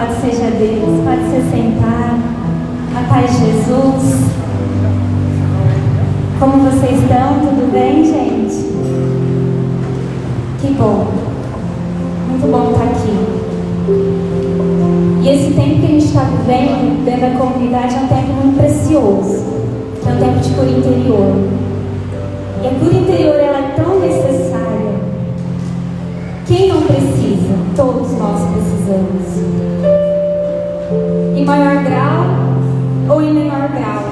Louvado seja Deus. Pode se sentar. A paz de Jesus. Como vocês estão? Tudo bem, gente? Que bom. Muito bom estar aqui. E esse tempo que a gente está vivendo dentro da comunidade é um tempo muito precioso. É um tempo de cura interior. E a cura interior ela é tão necessária. Quem não precisa? Todos nós precisamos. Em maior grau ou em menor grau.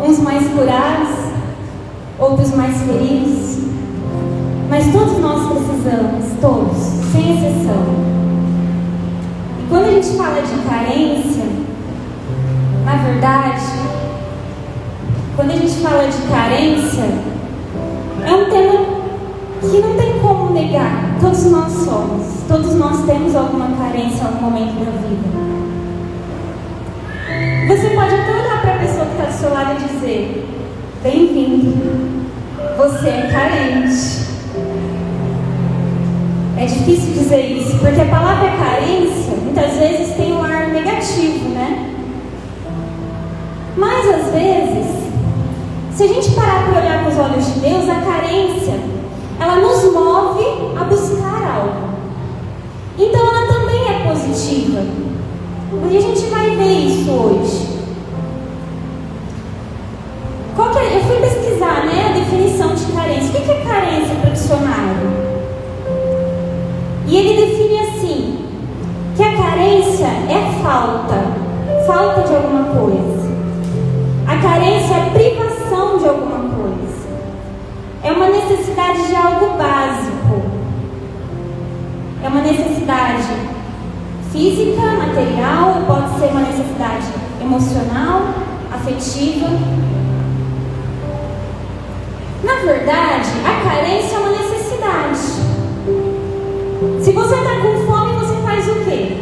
Uns mais curados, outros mais feridos. Mas todos nós precisamos, todos, sem exceção. E quando a gente fala de carência, na verdade, quando a gente fala de carência, é um tema que não tem como negar. Todos nós somos. Todos nós temos alguma carência em algum momento da vida. Você pode até olhar para a pessoa que está do seu lado e dizer: bem-vindo, você é carente. É difícil dizer isso, porque a palavra carência muitas vezes tem um ar negativo, né? Mas às vezes, se a gente parar para olhar com os olhos de Deus, a carência, ela nos move a buscar algo. Então ela também é positiva. E a gente vai ver isso hoje. Eu fui pesquisar, né, a definição de carência. O que é carência para o dicionário? E ele define assim, que a carência é falta de alguma coisa. A carência é privação de alguma coisa. É uma necessidade de algo básico. É uma necessidade física, material, pode ser uma necessidade emocional, afetiva. Na verdade, a carência é uma necessidade. Se você está com fome, você faz o quê?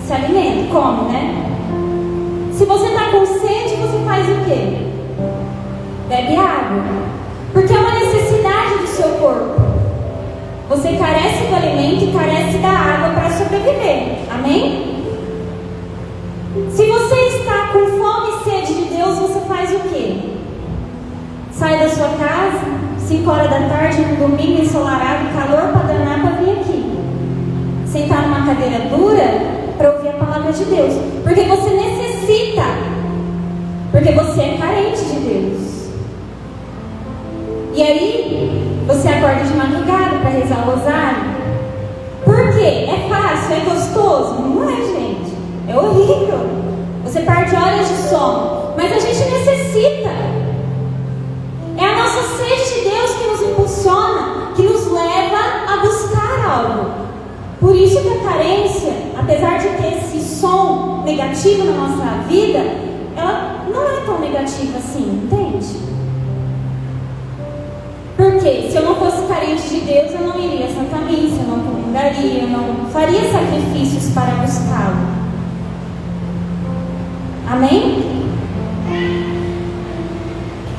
Se alimenta, come, né? Se você está com sede, você faz o quê? Bebe água. Porque é uma necessidade do seu corpo. Você carece do alimento e carece da água para sobreviver. Amém? Se você está com fome e sede de Deus, você faz o quê? Sai da sua casa, 5 horas da tarde, no domingo ensolarado, calor para danar para vir aqui. Sentar numa cadeira dura para ouvir a palavra de Deus. Porque você necessita. Porque você é carente de Deus. E aí, você acorda de madrugada para rezar o rosário. Por quê? É fácil? É gostoso? Não é, gente. É horrível. Você perde horas de sono. Mas a gente necessita. É a nossa sede de Deus que nos impulsiona, que nos leva a buscar algo. Por isso que a carência, apesar de ter esse som negativo na nossa vida, ela não é tão negativa assim, entende? Porque se eu não fosse carente de Deus, eu não iria à Santa Missa, eu não comungaria, eu não faria sacrifícios para buscá-lo. Amém?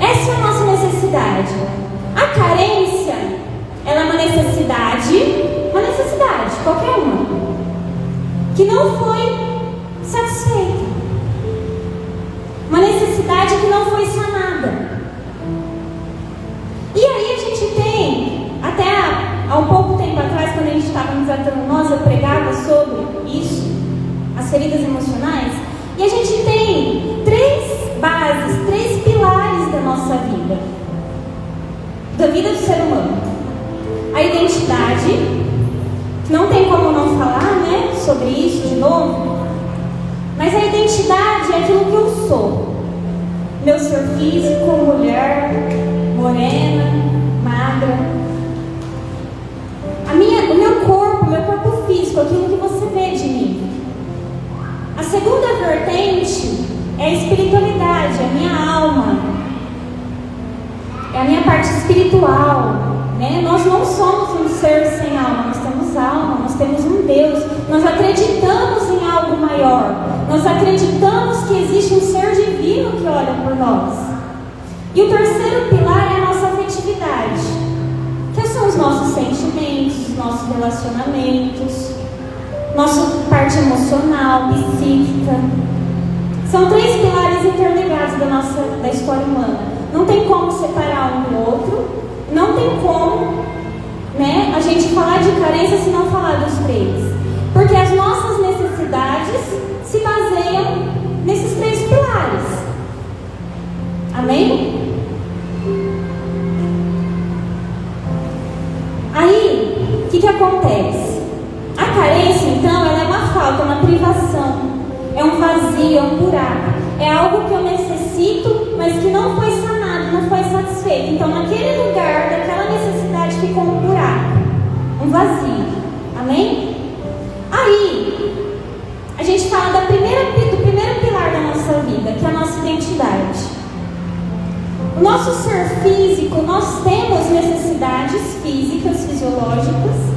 Essa é a nossa necessidade. A carência, ela é uma necessidade, qualquer uma, que não foi satisfeita. Uma necessidade que não foi sanada. E aí a gente tem, até há um pouco tempo atrás, quando a gente estava nos tratando nós, eu pregava sobre isso, as feridas emocionais, e a gente tem 3 bases, 3 pilares da nossa vida, da vida do ser humano. A identidade, que não tem como não falar, né, sobre isso de novo, mas a identidade é aquilo que eu sou. Meu ser físico, mulher, morena, magra. O meu corpo físico, aquilo que você vê de mim. A segunda vertente é a espiritualidade, é a minha alma. É a minha parte espiritual, né? Nós não somos um ser sem alma, nós temos alma, nós temos um Deus. Nós acreditamos em algo maior. Nós acreditamos que existe um ser divino que olha por nós. E o terceiro pilar é a nossa afetividade, que são os nossos sentimentos, os nossos relacionamentos, nossa parte emocional, psíquica. São 3 pilares interligados da história humana. Não tem como separar um do outro, não tem como, né, a gente falar de carência se não falar dos 3. Porque as nossas necessidades se baseiam nesses 3 pilares. Amém? Aí, o que acontece? A carência, então, ela é uma falta, uma privação, é um vazio, é um buraco, é algo que eu necessito, mas que não foi sanado, não foi satisfeito. Então, naquele lugar, daquela necessidade, ficou um buraco, um vazio. Amém? Aí, a gente fala do primeiro pilar da nossa vida, que é a nossa identidade. O nosso ser físico, nós temos necessidades físicas, fisiológicas,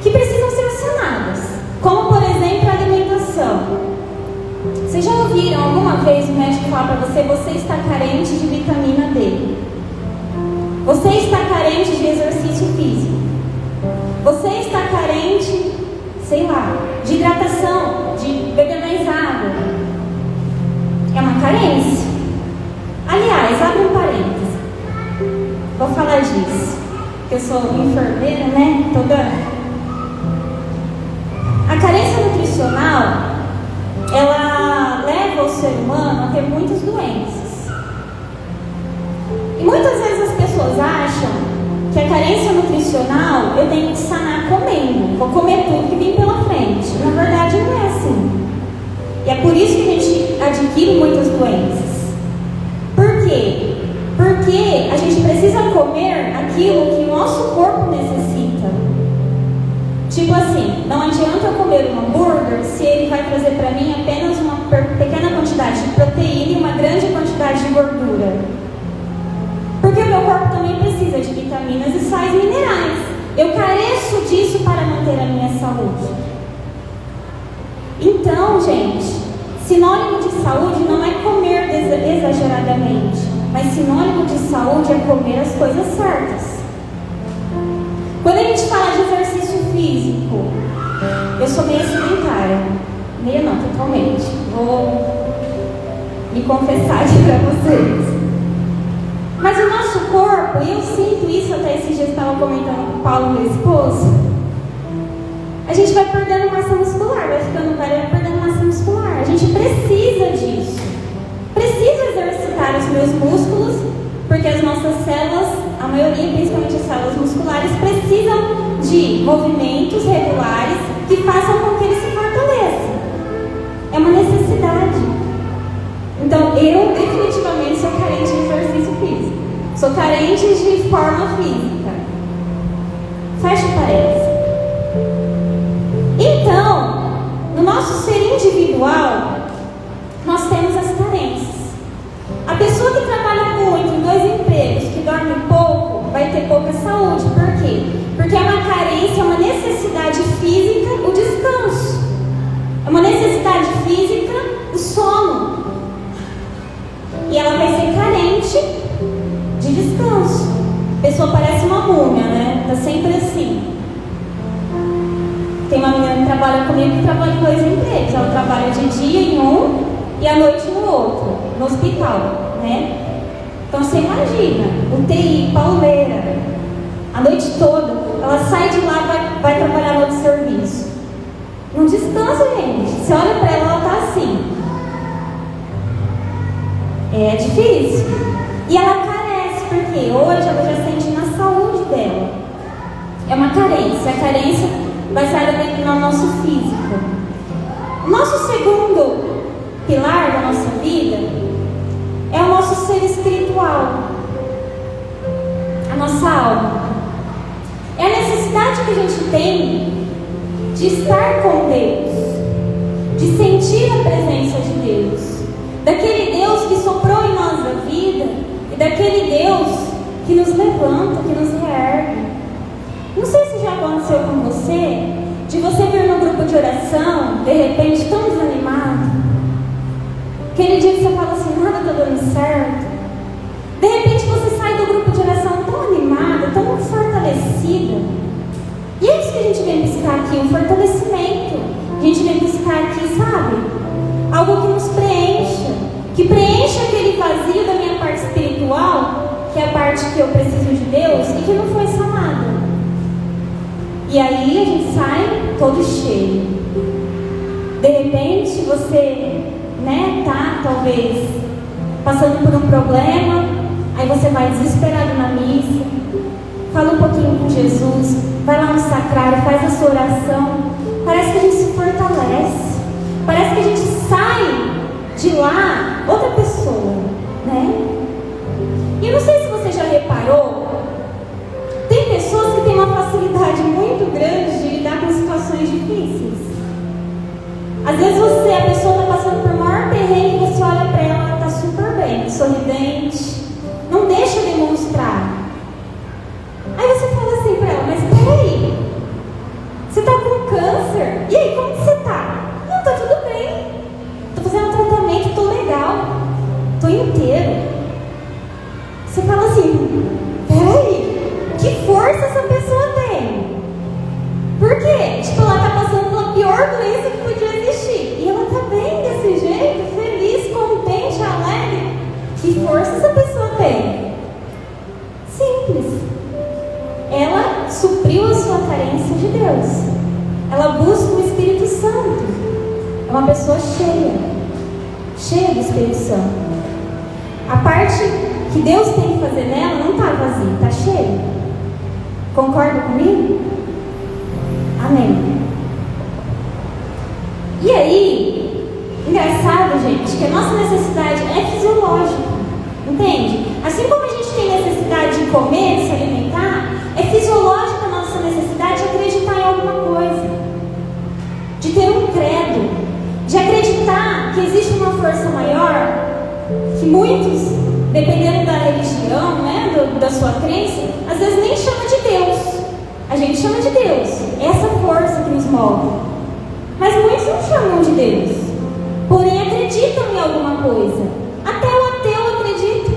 que precisam ser sanadas, como por exemplo a alimentação. Vocês já ouviram alguma vez o médico falar para você: você está carente de vitamina D, você está carente de exercício físico, você está carente, sei lá, de hidratação, de beber mais água? É uma carência. Aliás, abre um parêntese, vou falar disso, porque eu sou enfermeira, né? A carência nutricional, ela leva o ser humano a ter muitas doenças. E muitas vezes as pessoas acham que a carência nutricional eu tenho que sanar comendo, vou comer tudo que vem pela frente. Na verdade, não é assim. E é por isso que a gente adquire muitas doenças. Por quê? Porque a gente precisa comer aquilo que o nosso corpo necessita. Tipo assim, não adianta eu comer um hambúrguer se ele vai trazer para mim apenas uma pequena quantidade de proteína e uma grande quantidade de gordura. Porque o meu corpo também precisa de vitaminas e sais minerais. Eu careço disso para manter a minha saúde. Então, gente, sinônimo de saúde não é comer exageradamente, mas sinônimo de saúde é comer as coisas certas. Quando a gente fala de exercício físico, eu sou meio sedentária. Meio não, totalmente. Vou me confessar aqui para vocês. Mas o nosso corpo, e eu sinto isso, até esses dias estava comentando com o Paulo, meu esposo, a gente vai perdendo massa muscular, vai ficando velho, vai perdendo massa muscular. A gente precisa disso. Preciso exercitar os meus músculos, porque as nossas células, a maioria, principalmente as células musculares, precisam de movimentos regulares que façam com que eles se fortaleçam. É uma necessidade. Então, eu definitivamente sou carente de exercício físico. Sou carente de forma física. Fecha o parênteses. Então, no nosso ser individual, nós temos as carências. A pessoa que trabalha muito em 2 empregos, que dorme pouco, vai ter pouca saúde. Por quê? Porque é uma carência, é uma necessidade física, o descanso. É uma necessidade física, o sono. E ela vai ser carente de descanso. A pessoa parece uma múmia, né? Tá sempre assim. Tem uma menina que trabalha comigo que trabalha em 2 empregos. Ela trabalha de dia em um e à noite no outro, no hospital, né? Então você imagina, UTI, pauleira, a noite toda, ela sai de lá e vai trabalhar no outro serviço. Não descansa, gente. Você olha pra ela tá assim. É difícil. E ela carece, porque hoje ela já sente na saúde dela. É uma carência. A carência baseada no nosso físico. O nosso segundo pilar da nossa vida é o nosso ser espiritual, a nossa alma. É a necessidade que a gente tem de estar com Deus, de sentir a presença de Deus, daquele Deus que soprou em nós a vida e daquele Deus que nos levanta, que nos reergue. Não sei se já aconteceu com você, de você vir num grupo de oração, de repente tão desanimado, aquele dia que você fala assim, nada está dando certo. De repente você sai do grupo de oração tão animada, tão fortalecida, E é isso que a gente vem buscar aqui, um fortalecimento. A gente vem buscar aqui, sabe? Algo que nos preencha, que preencha aquele vazio da minha parte espiritual, que é a parte que eu preciso de Deus e que não foi sanada. E aí a gente sai todo cheio. De repente você, tá talvez passando por um problema, aí você vai desesperado na missa, fala um pouquinho com Jesus, vai lá no sacrário, faz a sua oração. Parece que a gente se fortalece, parece que a gente sai de lá outra pessoa, E eu não sei se você já reparou, tem pessoas que têm uma facilidade muito grande de lidar com situações difíceis. Às vezes a pessoa está passando por maior perrengue, você olha para ela, ela está super bem, sorridente, não deixa demonstrar. Aí você fala assim para ela, mas peraí, você está com câncer? E aí, como que você está? Não, está tudo bem, estou fazendo um tratamento, estou legal, estou inteiro. Você fala assim, peraí, que força essa pessoa tem? Por quê? Tipo, ela está passando pela pior doença que podia existir. E ela está bem desse jeito, feliz, contente, alegre. Que força essa pessoa tem? Simples. Ela supriu a sua carência de Deus. Ela busca o Espírito Santo. É uma pessoa cheia do Espírito Santo. A parte que Deus tem que fazer nela não está vazia, está cheia. Concorda comigo? Amém. E aí, engraçado, gente, que a nossa necessidade é fisiológica, entende? Assim como a gente tem necessidade de comer, de se alimentar, é fisiológica a nossa necessidade de acreditar em alguma coisa, de ter um credo, de acreditar que existe uma força maior, que muitos, dependendo da religião, da sua crença, às vezes nem chama de Deus. A gente chama de Deus, essa força que nos move. Mas muitos não chamam de Deus, porém acreditam em alguma coisa. Até o ateu acredita.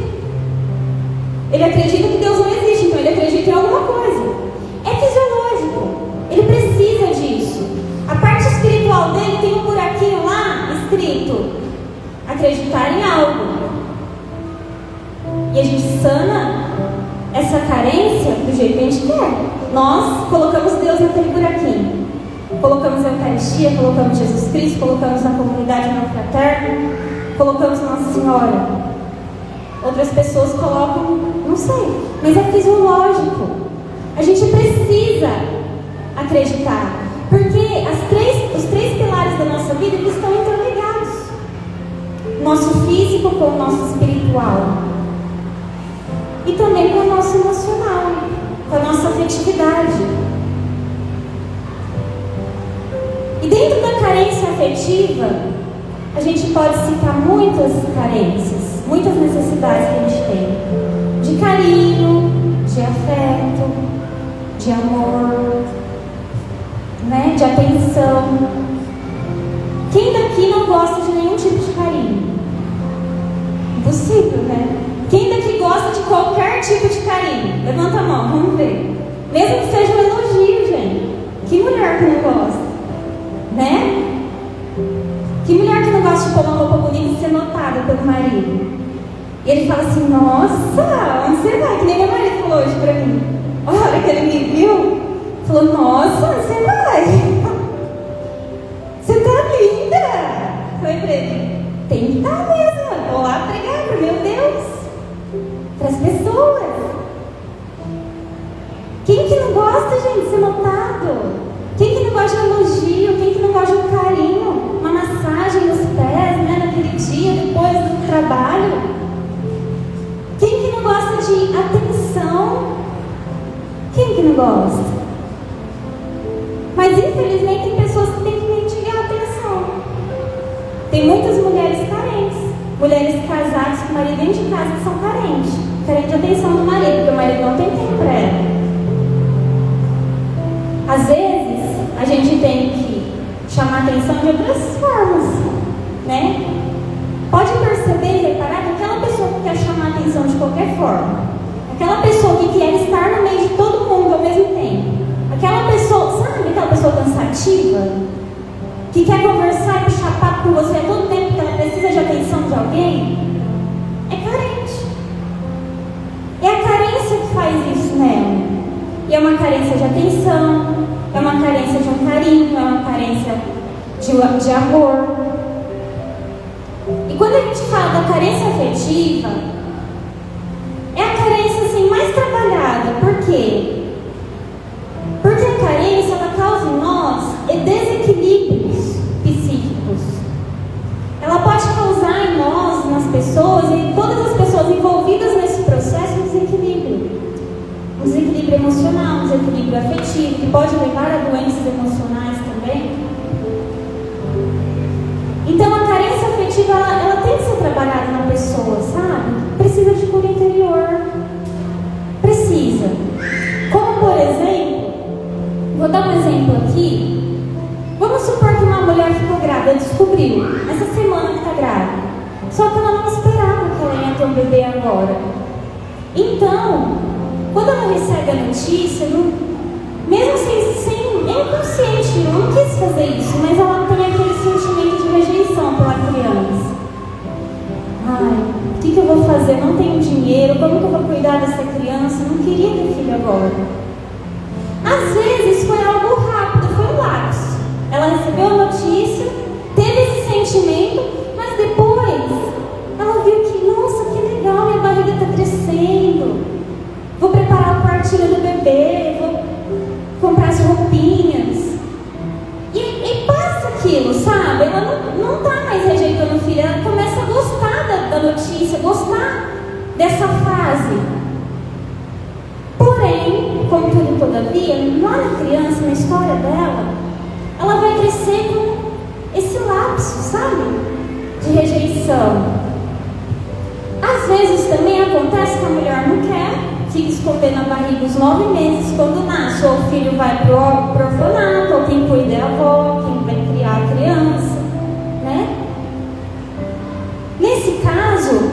Ele acredita que Deus não existe, então ele acredita em alguma coisa. É fisiológico, ele precisa disso. A parte espiritual dele tem um buraquinho lá escrito: acreditar em algo. E a gente sana essa carência do jeito que a gente quer. Nós colocamos Deus naquele buraquinho. Colocamos a Eucaristia, colocamos Jesus Cristo, colocamos na comunidade não fraterna, colocamos Nossa Senhora. Outras pessoas colocam, não sei, mas é fisiológico. A gente precisa acreditar, porque os três pilares da nossa vida estão interligados. Nosso físico com o nosso espiritual. E também com o nosso emocional, com a nossa afetividade. E dentro da carência afetiva, a gente pode citar muitas carências, muitas necessidades que a gente tem. De carinho, de afeto, de amor, de atenção. Quem daqui não gosta de nenhum tipo de carinho? Impossível, Quem daqui gosta de qualquer tipo de carinho? Levanta a mão, vamos ver. Mesmo que seja um elogio, gente. Que mulher que não gosta? Que mulher que não gosta de pôr uma roupa bonita e ser notada pelo marido? E ele fala assim, nossa, onde você vai? Que nem meu marido falou hoje pra mim. A hora que ele me viu, falou, nossa, onde você vai? Você tá linda. Falei pra ele, tem que estar mesmo. Vou lá pregar pro meu Deus, para as pessoas. Quem que não gosta, gente, de ser notado? Quem que não gosta de elogio? Quem que não gosta de um carinho? Uma massagem nos pés, naquele dia, depois do trabalho? Quem que não gosta de atenção? Quem que não gosta? Mas infelizmente tem pessoas que têm que mendigar a atenção. Tem muitas mulheres carentes. Mulheres casadas com marido dentro de casa que são carentes. Carente de atenção do marido, porque o marido não tem tempo para ela. Às vezes, a gente tem que chamar atenção de outras formas, Pode perceber e reparar que aquela pessoa que quer chamar atenção de qualquer forma, aquela pessoa que quer estar no meio de todo mundo ao mesmo tempo, aquela pessoa, aquela pessoa cansativa? Que quer conversar e puxar papo com você a todo tempo que ela precisa de atenção de alguém? É carente. É a carência que faz isso nela. E é uma carência de atenção, é uma carência de um carinho, é uma carência de amor. E quando a gente fala da carência afetiva, é a carência assim, mais trabalhada. Por quê? Porque a carência ela causa em nós desequilíbrios psíquicos. Ela pode causar em nós, nas pessoas, e todas as pessoas envolvidas nesse processo, um desequilíbrio. Um desequilíbrio emocional, um desequilíbrio afetivo, que pode levar a doenças emocionais também. Então a carência afetiva, ela tem que ser trabalhada na pessoa, sabe? Precisa de cura interior. Precisa. Como por exemplo, vou dar um exemplo aqui. Vamos supor que uma mulher ficou grávida, descobriu, essa semana que está grávida. Só que ela não esperava que ela ia ter um bebê agora. Então, quando ela recebe a notícia, mesmo sem nem consciente, não quis fazer isso, mas ela tem aquele sentimento de rejeição pela criança. Ai, o que eu vou fazer? Não tenho dinheiro, como que eu vou cuidar dessa criança? Não queria ter filho agora. Às vezes foi algo rápido, foi um lapso. Ela recebeu a notícia, teve esse sentimento, mas depois ela viu que, nossa, que legal, minha barriga está crescendo. Vou preparar o quartinho do bebê, vou comprar as roupinhas. E passa aquilo, sabe? Ela não está mais rejeitando o filho, ela começa a gostar da notícia, gostar dessa fase. Porém, contudo, todavia, lá na criança, na história dela, ela vai crescer com esse lapso, sabe? De rejeição. Às vezes também acontece que a mulher não quer, fica escondendo a barriga os 9 meses, quando nasce, ou o filho vai pro orfanato, ou quem cuida é a avó, quem vai criar a criança, né? Nesse caso,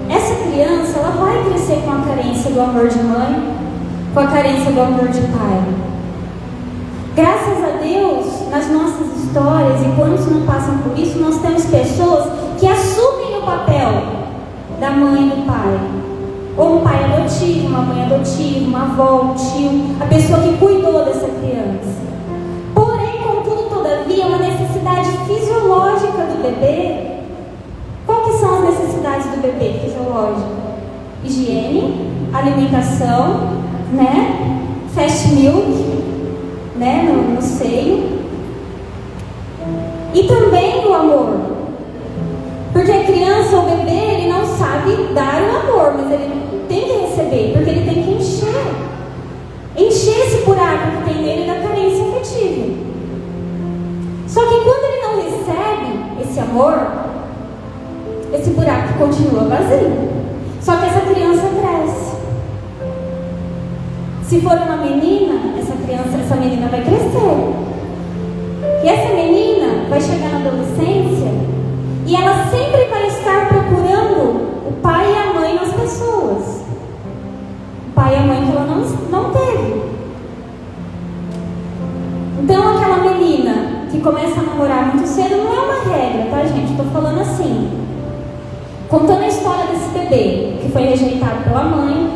essa criança, ela vai crescer com a carência do amor de mãe, com a carência do amor de pai. Graças a Deus, nas nossas histórias, e quantos não passam por isso, nós temos pessoas que assumem o papel da mãe e do pai. Ou um pai adotivo, uma mãe adotiva, uma avó, um tio, a pessoa que cuidou dessa criança. Porém, contudo, todavia, uma necessidade fisiológica do bebê. Qual que são as necessidades do bebê fisiológica? Higiene, alimentação, né? Fast milk, né? No seio. E também o amor. Porque a criança, o bebê, ele não sabe dar o amor, mas ele tem que receber, porque ele tem que encher esse buraco que tem nele da carência afetiva. Só que quando ele não recebe esse amor, esse buraco continua vazio. Só que essa criança cresce. Se for uma menina, essa menina vai crescer. E essa menina vai chegar na adolescência e ela sempre vai estar procurando o pai e a mãe nas pessoas. O pai e a mãe que ela não teve. Então aquela menina que começa a namorar muito cedo não é uma regra, tá, gente? Estou falando assim, contando a história desse bebê que foi rejeitado pela mãe.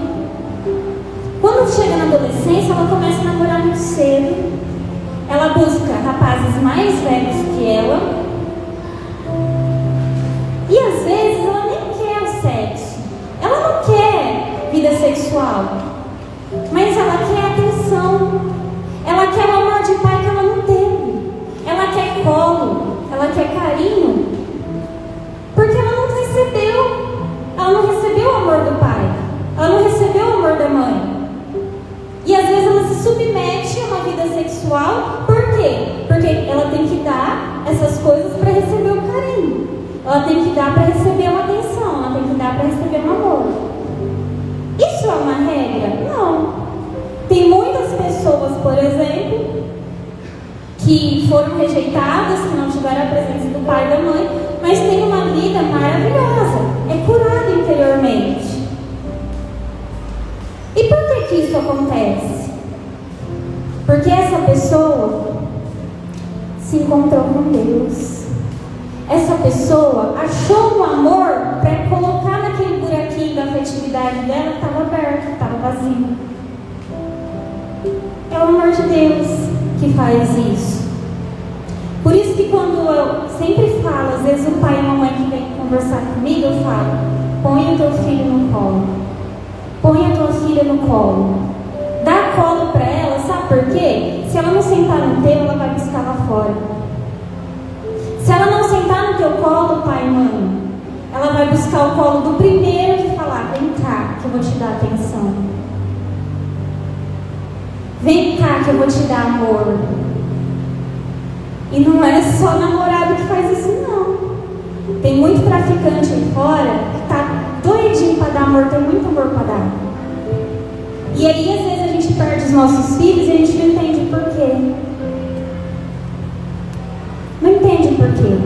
Quando chega na adolescência, ela começa a namorar muito cedo. Ela busca rapazes mais velhos que ela. E às vezes ela nem quer o sexo. Ela não quer vida sexual. Mas ela quer atenção. Ela quer o amor de pai que ela não teve. Ela quer colo. Ela quer carinho. Porque ela não recebeu. Ela não recebeu o amor do pai. Ela não recebeu o amor da mãe. E às vezes ela se submete a uma vida sexual. Por quê? Porque ela tem que dar essas coisas para receber o carinho. Ela tem que dar para receber uma atenção. Ela tem que dar para receber um amor. Isso é uma regra? Não. Tem muitas pessoas, por exemplo, que foram rejeitadas, que não tiveram a presença do pai e da mãe, mas têm uma vida maravilhosa. É curada interiormente. E por que isso acontece? Porque essa pessoa pessoa achou um amor para colocar naquele buraquinho da afetividade dela que estava aberto, estava vazio. É o amor de Deus que faz isso. Por isso que quando eu sempre falo, às vezes o pai e a mamãe que vem conversar comigo, eu falo: põe o teu filho no colo. Põe a tua filha no colo. Dá colo para ela, sabe por quê? Se ela não sentar no teu, ela vai buscar lá fora. Se ela não sentar no teu colo, pai e mãe, ela vai buscar o colo do primeiro que falar: vem cá que eu vou te dar atenção. Vem cá que eu vou te dar amor. E não é só namorado que faz isso, não. Tem muito traficante aí fora que tá doidinho para dar amor, tem muito amor para dar. E aí, às vezes, a gente perde os nossos filhos e a gente não entende por quê. Não entende por quê.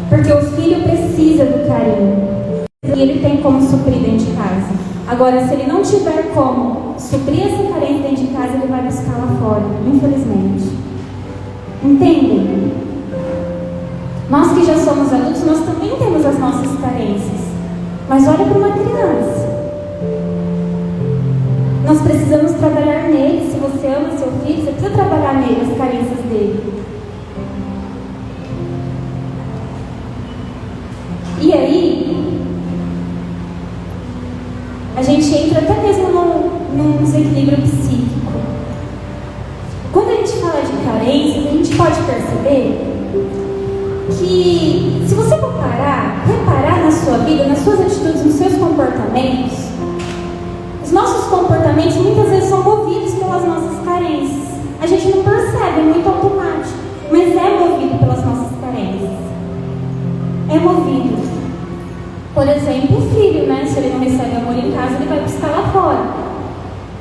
Porque o filho precisa do carinho. E ele tem como suprir dentro de casa. Agora, se ele não tiver como suprir essa carência dentro de casa, ele vai buscar lá fora, infelizmente. Entendem? Nós que já somos adultos, nós também temos as nossas carências. Mas olha para uma criança. Nós precisamos trabalhar nele. Se você ama seu filho, você precisa trabalhar nele, as carências dele. E aí, a gente entra até mesmo num desequilíbrio psíquico. Quando a gente fala de carências, a gente pode perceber que, se você for reparar na sua vida, nas suas atitudes, nos seus comportamentos, os nossos comportamentos muitas vezes são movidos pelas nossas carências. A gente não percebe, é muito automático, mas é movido pelas nossas carências. É movido. Por exemplo, o filho, né? Se ele não recebe amor em casa, ele vai buscar lá fora.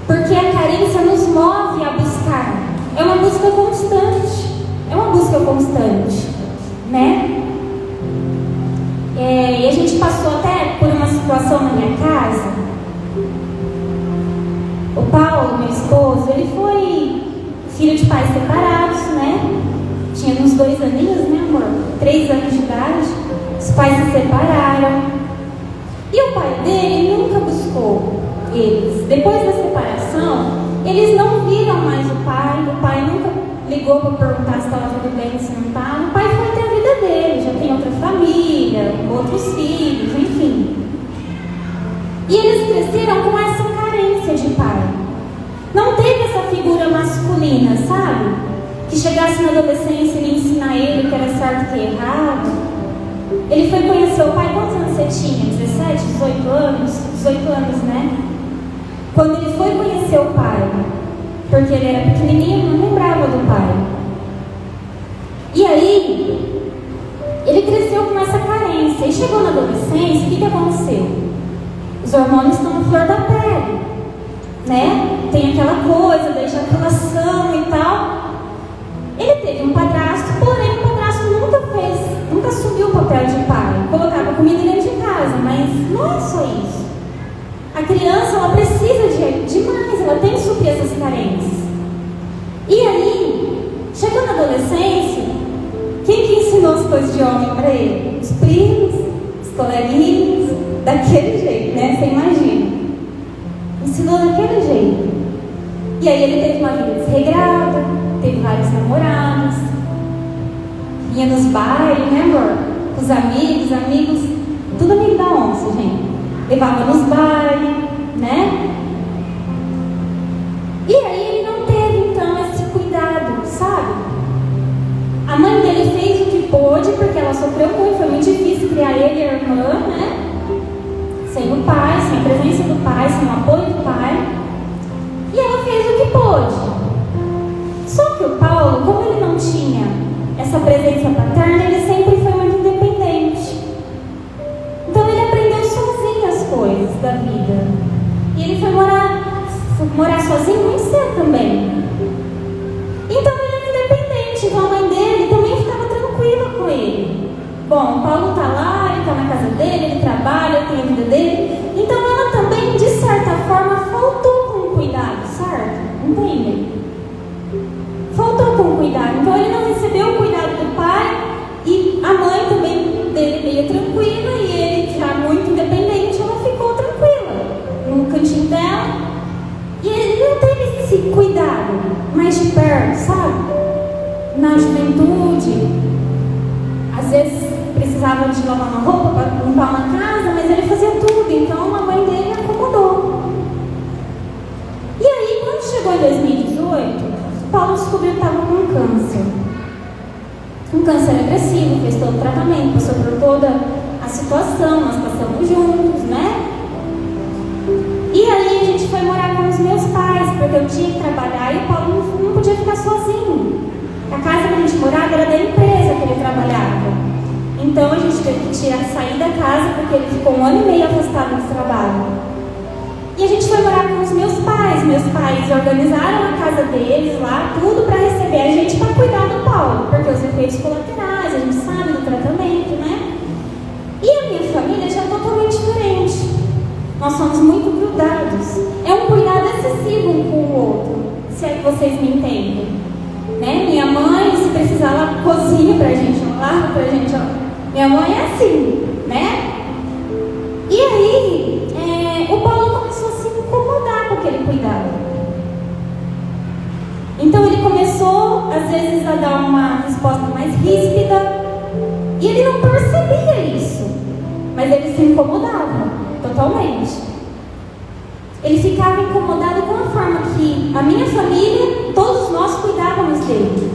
Porque a carência nos move a buscar. É uma busca constante. É uma busca constante, né? E a gente passou até por uma situação na minha casa. O Paulo, meu esposo, ele foi filho de pais separados, né? Tinha uns 2 aninhos, né, amor? 3 anos de idade. Os pais se separaram. E o pai dele nunca buscou eles. Depois da separação, eles não viram mais o pai nunca ligou para perguntar se estava tudo bem, se não estava. O pai foi ter a vida dele, já tem outra família, outros filhos, enfim. E eles cresceram com essa carência de pai. Não teve essa figura masculina, sabe? Que chegasse na adolescência e lhe ensinar ele que era certo e que errado. Ele foi conhecer o pai, quantos anos você tinha? 17, 18 anos? 18 anos, né? Quando ele foi conhecer o pai, porque ele era pequenininho, não lembrava do pai. E aí, ele cresceu com essa carência. E chegou na adolescência, o que aconteceu? Os hormônios estão na flor da pele, né? Tem aquela coisa da ejaculação e tal. Ele teve um padrasto, porém o padrasto nunca assumiu o papel de pai. Colocava comida dentro de casa, mas não é só isso. A criança, ela precisa de mais, ela tem que suprir essas carências. E aí, chegou na adolescência, quem que ensinou as coisas de homem para ele? Os primos, os coleguinhas, daquele jeito, né? Você imagina. Ensinou daquele jeito. E aí ele teve uma vida desregrada, teve vários namorados, ia nos bailes, né, amor? Com os amigos, tudo amigo da onça, gente. Levava nos bailes, né? E aí ele não teve, então, esse cuidado, sabe? A mãe dele fez o que pôde, porque ela sofreu muito, foi muito difícil criar ele e a irmã, né? Sem o pai, sem a presença do pai, sem o apoio do pai. E ela fez o que pôde. Só que o Paulo, como ele não tinha essa presença paterna, ele sempre foi muito independente. Então ele aprendeu sozinho as coisas da vida. E ele foi morar sozinho muito cedo também. Então ele era independente. Então a mãe dele também ficava tranquila com ele. Bom, o Paulo está lá, ele está na casa dele, ele trabalha, tem a vida dele. Então ela também, de certa forma, faltou com cuidado, certo? Entendem? Faltou com cuidado. Então ele não recebeu o cuidado do pai e a mãe também dele ia tranquila e ele, já muito independente, ela ficou tranquila no cantinho dela. E ele não teve esse cuidado mais de perto, sabe? Na juventude, às vezes precisava de lavar uma roupa para limpar uma casa, mas ele fazia tudo, então a mãe dele acomodou. E aí, quando chegou em 2018, Paulo descobriu que estava com câncer. Um câncer agressivo, fez todo o tratamento, passou por toda a situação, nós passamos juntos, né? E aí a gente foi morar com os meus pais, porque eu tinha que trabalhar e o Paulo não podia ficar sozinho. A casa que a gente morava era da empresa que ele trabalhava. Então a gente teve que sair da casa porque ele ficou 1 ano e meio afastado do trabalho. E a gente foi morar com os meus pais. Meus pais organizaram a casa deles lá, tudo para receber a gente para cuidar do Paulo, porque os efeitos colaterais, a gente sabe do tratamento, né? E a minha família já é totalmente diferente. Nós somos muito grudados. É um cuidado excessivo um com o outro, se é que vocês me entendem. Né? Minha mãe, se precisar, ela cozinha pra gente, ela lava pra gente. Minha mãe é assim, né? E aí, o Paulo começou a se incomodar com aquele cuidado. Então ele começou, às vezes, a dar uma resposta mais ríspida. E ele não percebia isso. Mas ele se incomodava totalmente. Ele ficava incomodado com a forma que a minha família, todos nós cuidávamos dele.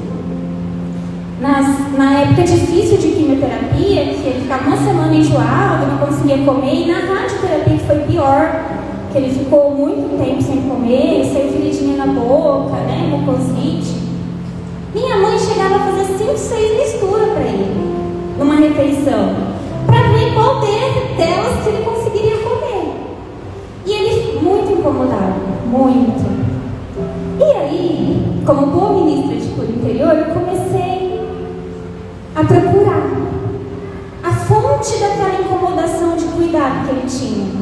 Na época difícil de quimioterapia, que ele ficava uma semana enjoado, não conseguia comer, e na radioterapia, que foi pior, que ele ficou muito tempo sem comer, saiu feridinha na boca, né, mucosite. Minha mãe chegava a fazer 5, 6 misturas para ele, numa refeição, para ver qual delas que ele conseguiria comer. E ele muito incomodado, muito. E aí, como boa ministra de cura interior, eu comecei a procurar a fonte daquela incomodação de cuidado que ele tinha.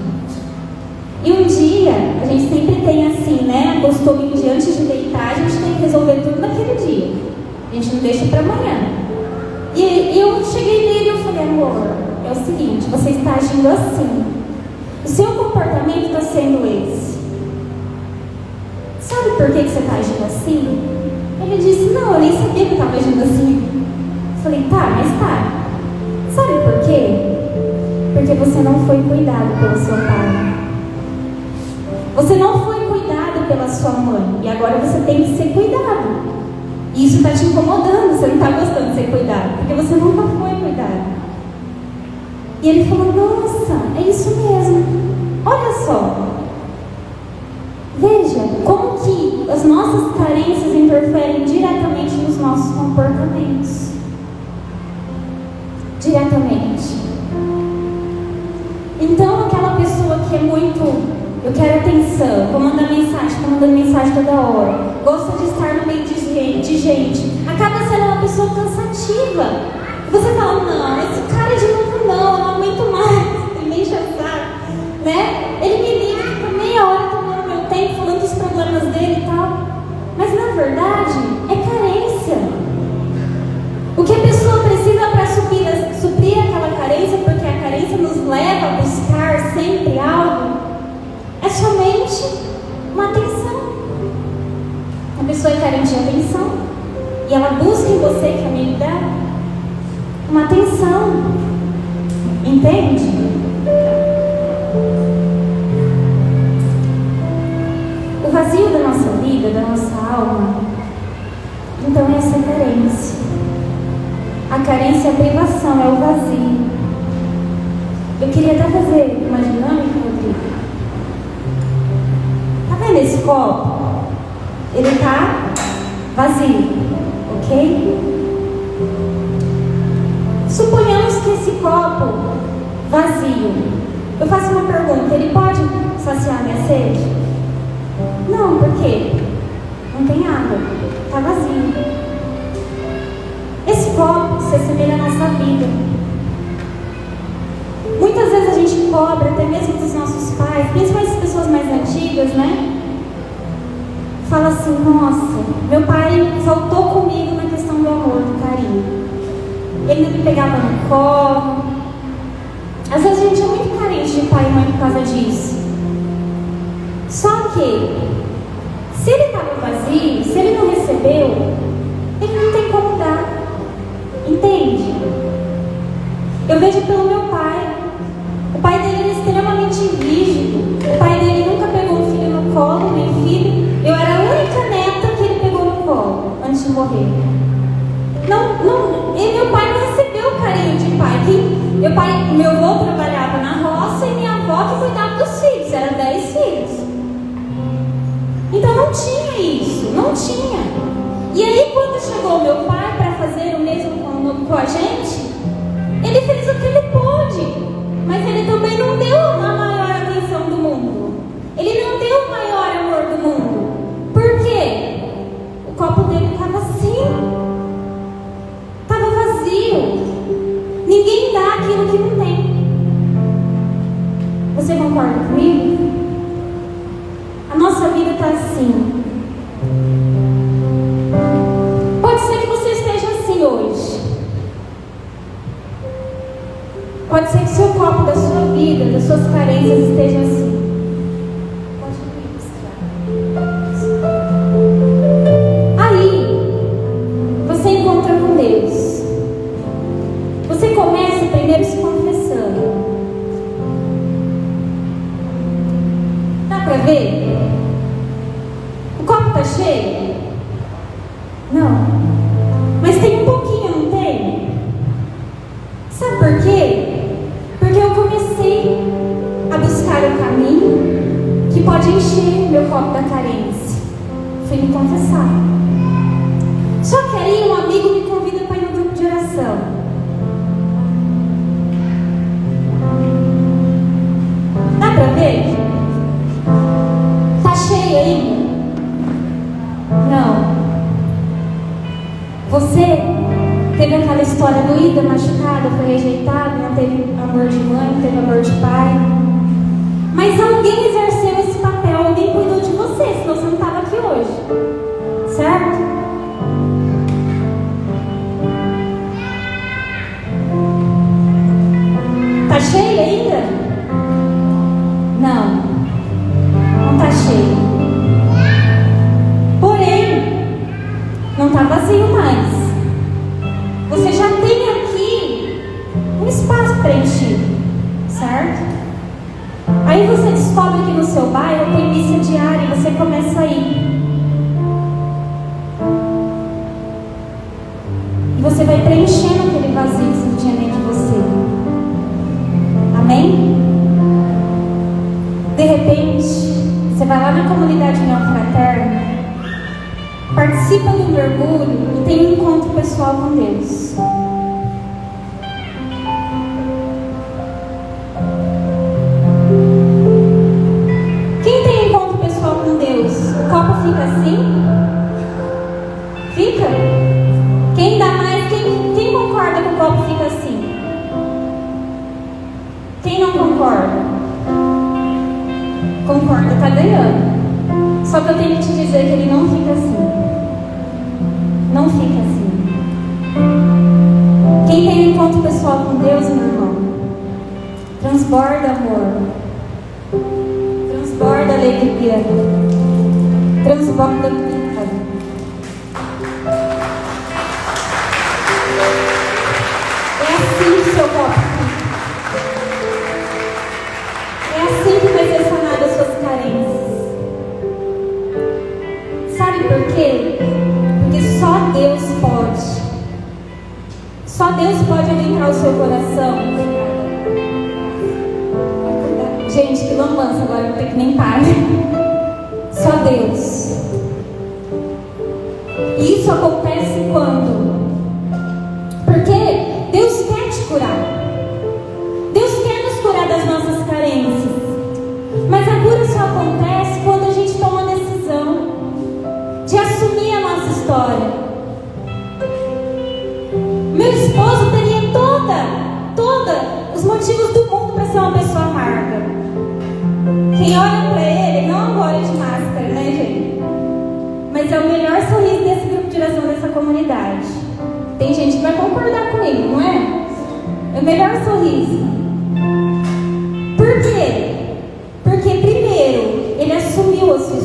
E um dia, a gente sempre tem assim, né, o costume de antes de deitar, a gente tem que resolver tudo naquele dia. A gente não deixa para amanhã. E eu cheguei nele e eu falei, amor, é o seguinte, você está agindo assim. O seu comportamento está sendo esse. Sabe por que você está agindo assim? Ele disse, não, eu nem sabia que eu estava agindo assim. Eu falei, tá, mas tá. Sabe por quê? Porque você não foi cuidado pelo seu pai. Você não foi cuidado pela sua mãe. E agora você tem que ser cuidado. E isso está te incomodando, você não está gostando de ser cuidado. Porque você nunca foi cuidado. E ele falou, nossa, é isso mesmo. Olha só. Veja como que as nossas carências interferem diretamente nos nossos comportamentos. Diretamente. Então aquela pessoa que é muito, eu quero atenção, vou mandar mensagem, estou mandando mensagem toda hora, gosta de estar no meio de gente, acaba sendo uma pessoa cansativa. Você fala, não, esse cara de novo não, eu não aguento mais, ele me enche o saco, né? Ele me liga por meia hora tomando meu tempo, falando dos problemas dele e tal. Mas na verdade, é carência. O que a pessoa precisa para suprir aquela carência, porque a carência nos leva a buscar sempre algo, é somente uma atenção. A pessoa é carente de atenção e ela busca em você, que é amigo dela, uma atenção. Entende? O vazio da nossa vida, da nossa alma, então é essa carência. A carência é a privação, é o vazio. Eu queria até fazer uma dinâmica, Rodrigo. Tá vendo esse copo? Ele tá vazio, ok? Suponhamos que esse copo vazio, eu faço uma pergunta, ele pode saciar minha sede? Não, por quê? Não tem água, tá vazio. Esse copo se assemelha à nossa vida. Muitas vezes a gente cobra, até mesmo dos nossos pais, principalmente as pessoas mais antigas, né? Fala assim, nossa, meu pai faltou comigo na questão do amor, do carinho. Ele não me pegava no colo, que, se ele estava vazio, se ele não recebeu, ele não tem como dar. Entende? Eu vejo pelo meu pai. O pai dele era extremamente rígido. O pai dele nunca pegou um filho no colo, nem filho. Eu era a única neta que ele pegou no colo antes de morrer. E meu pai não recebeu o carinho de pai. Meu avô trabalhava na roça e minha avó que cuidava dos filhos. Eram 10 filhos. Então não tinha isso, não tinha. E aí quando chegou meu pai para fazer o mesmo com a gente, ele fez o que ele pôde. Mas ele também não deu a maior atenção do mundo. Ele não deu o maior amor do mundo. Por quê? O copo dele estava assim. Estava vazio. Ninguém dá aquilo que não tem. Você concorda comigo? A nossa vida está assim. Pode ser que você esteja assim hoje. Pode ser que seu copo da sua vida, das suas carências esteja assim. Aí, você encontra com Deus. Você começa primeiro se confessando. Dá pra ver? O copo tá cheio? Não. Mas tem um pouquinho, não tem? Sabe por quê? Porque eu comecei a buscar o caminho que pode encher meu copo da carência. Fui me confessar. Só que aí um amigo me convida para ir no grupo de oração. Dá pra ver? Tá cheio ainda? Não. Você teve aquela história doída, machucada, foi rejeitado, não teve amor de mãe, não teve amor de pai. Mas alguém exerceu esse papel, alguém cuidou de você, senão você não estava aqui hoje. Certo? Tá cheio ainda? Não. Não tá cheio. Porém, não tá vazio mais. Você já tem aqui um espaço preenchido, certo? Aí você descobre que no seu bairro tem missa diária e você começa a ir. E você vai preenchendo aquele vazio que tinha dentro de você. Amém? De repente, você vai lá na comunidade União Fraterna, participa do mergulho e tem um encontro pessoal com Deus. Quem tem encontro pessoal com Deus, o copo fica assim? Fica? Quem dá mais? Quem concorda que o copo fica assim? Quem não concorda? Concorda, tá ganhando. Só que eu tenho que te dizer que ele não fica assim. Não fica assim. Quem tem um encontro pessoal com Deus, meu irmão, transborda amor, transborda alegria, transborda vida. É assim que seu copo fica. É assim que vai ser sanada as suas carências. Sabe por quê? Porque só Deus pode. Só Deus pode alegrar o seu coração. Gente, que lambança, agora eu vou ter que limpar. Só Deus. E isso acontece quando? Porque Deus quer te curar. Deus quer nos curar das nossas carências. Mas a cura só acontece quando a gente toma a decisão de assumir a nossa história. Meu esposo teria toda os motivos do mundo para ser uma pessoa amarga. Quem olha para ele não olha de máscara, né, gente? Mas é o melhor sorriso desse grupo de oração, dessa comunidade. Tem gente que vai concordar comigo, não é? É o melhor sorriso. Por quê? Porque primeiro ele assumiu a sua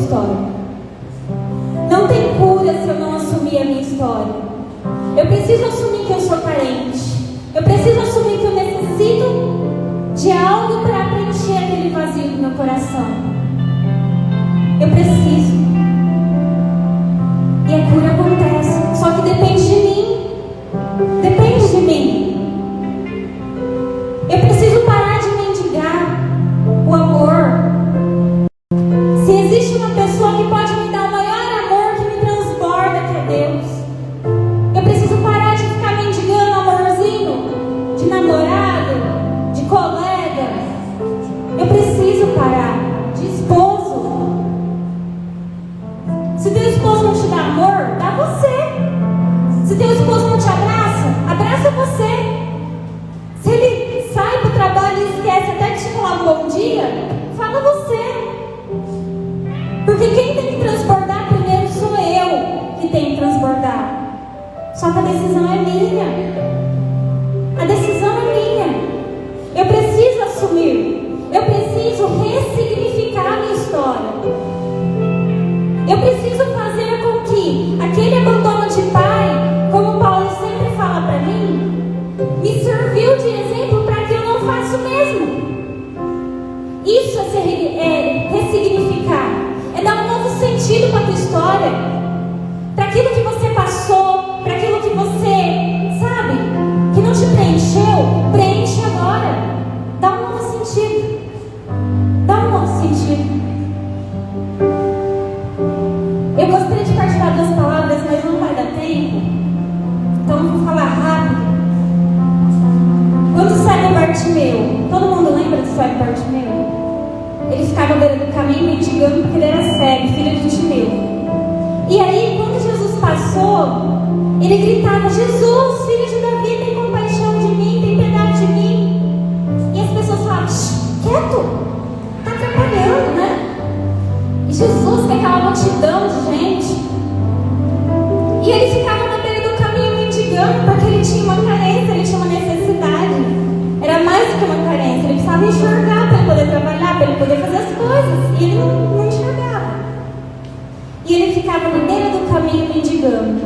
de algo para preencher aquele vazio do meu coração. Eu preciso. E a cura acontece. Só que depende de mim. Depende de mim. Eu preciso parar de mendigar o amor. Se existe uma pessoa que pode me dar o maior amor que me transborda, que é Deus, eu preciso parar de ficar mendigando amorzinho de namorado, de colega. Eu preciso parar de esposo. Se teu esposo não te dá amor, dá você. Se teu esposo não te abraça, abraça você. Se ele sai pro trabalho e esquece até de te falar um bom dia, fala você. Porque quem tem que transbordar primeiro sou eu que tenho que transbordar. Só que a decisão é minha. A decisão é minha. Eu preciso assumir. Eu preciso ressignificar a minha história. Eu preciso fazer com que aquele abandono de pai, como Paulo sempre fala para mim, me serviu de exemplo para que eu não faça o mesmo. Isso é ressignificar. É dar um novo sentido para a tua história. Para aquilo que você passou, para aquilo que você, sabe, que não te preencheu, preenche agora. Dá um novo sentido. Dá um novo sentido. Eu gostaria de partilhar duas palavras, mas não vai dar tempo. Então eu vou falar rápido. Quando cego Bartimeu, todo mundo lembra do cego Bartimeu? Ele ficava à beira do caminho mendigando porque ele era cego, filho de Timeu. E aí, quando Jesus passou, ele gritava: Jesus, filho de Davi, tem compaixão de mim, tem piedade de mim. E as pessoas falavam: quieto, tá atrapalhando, né? E Jesus, com aquela multidão de gente, e ele ficava na beira do caminho mendigando porque ele tinha uma carência, ele tinha uma necessidade. Era mais do que uma carência, ele precisava enxergar para ele poder trabalhar, para ele poder fazer as coisas. E ele não enxergava. E ele ficava na beira do caminho mendigando.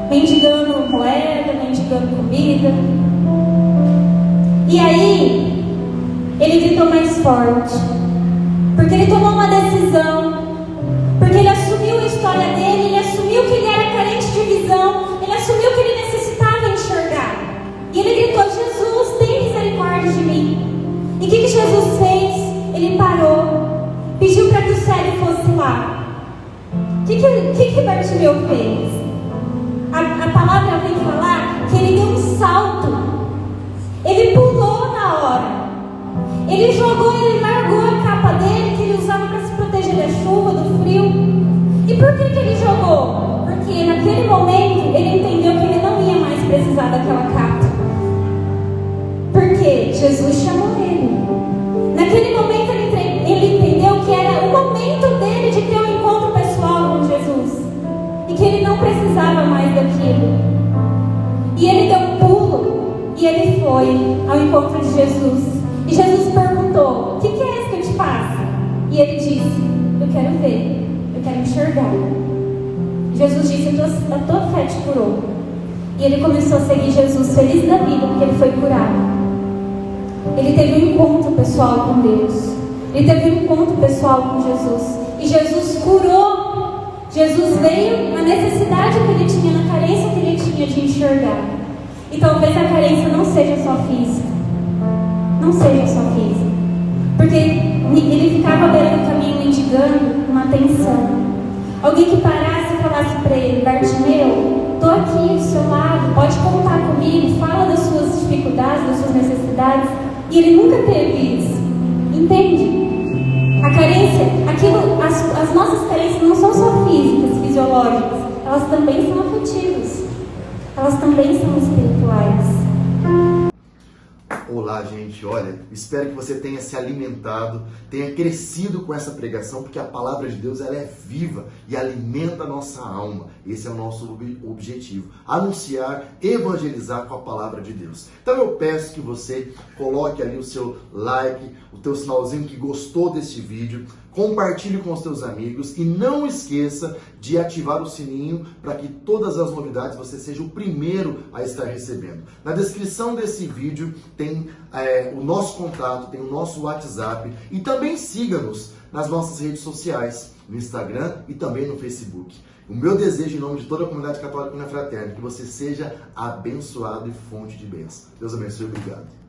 Mendigando moeda, mendigando comida. E aí, ele gritou mais forte. Porque ele tomou uma decisão. Porque ele assumiu a história dele, ele assumiu que ele era carente de visão, ele assumiu que ele necessitava enxergar. E ele gritou: Jesus, tem misericórdia de mim. E o que Jesus fez? Ele parou, pediu para que o cego fosse lá. O que Bartimeu fez? A palavra vem falar que ele deu um salto. Ele pulou na hora. Ele largou a capa dele, que ele usava para se proteger da chuva, do frio. E por que ele jogou? Porque naquele momento ele entendeu que ele não ia mais precisar daquela capa. Porque Jesus chamou ele. Naquele momento ele entendeu que era o momento dele de ter um encontro pessoal com Jesus. E que ele não precisava mais daquilo. E ele deu um pulo e ele foi ao encontro de Jesus. E Jesus perguntou: o que é isso que eu te faço? E ele disse: eu quero ver, eu quero enxergar. Jesus disse: a tua fé te curou. E ele começou a seguir Jesus feliz da vida, porque ele foi curado. Ele teve um encontro pessoal com Deus. Ele teve um encontro pessoal com Jesus. E Jesus curou. Jesus veio na necessidade que ele tinha, na carência que ele tinha de enxergar. E talvez a carência não seja só física. Não seja só física. Porque ele ficava à beira do caminho mendigando uma atenção. Alguém que parasse e falasse para ele: Bartimeu, estou aqui do seu lado, pode contar comigo, fala das suas dificuldades, das suas necessidades. E ele nunca teve isso. Entende? A carência, as nossas carências não são só físicas, fisiológicas, elas também são afetivas. Elas também são espirituais. Olá, gente, olha, espero que você tenha se alimentado, tenha crescido com essa pregação, porque a palavra de Deus ela é viva e alimenta a nossa alma. Esse é o nosso objetivo, anunciar, evangelizar com a palavra de Deus. Então eu peço que você coloque ali o seu like, o teu sinalzinho que gostou desse vídeo, Compartilhe com os teus amigos e não esqueça de ativar o sininho para que todas as novidades você seja o primeiro a estar recebendo. Na descrição desse vídeo tem o nosso contato, tem o nosso WhatsApp e também siga-nos nas nossas redes sociais, no Instagram e também no Facebook. O meu desejo em nome de toda a comunidade católica União Fraterna é que você seja abençoado e fonte de bênção. Deus abençoe e obrigado.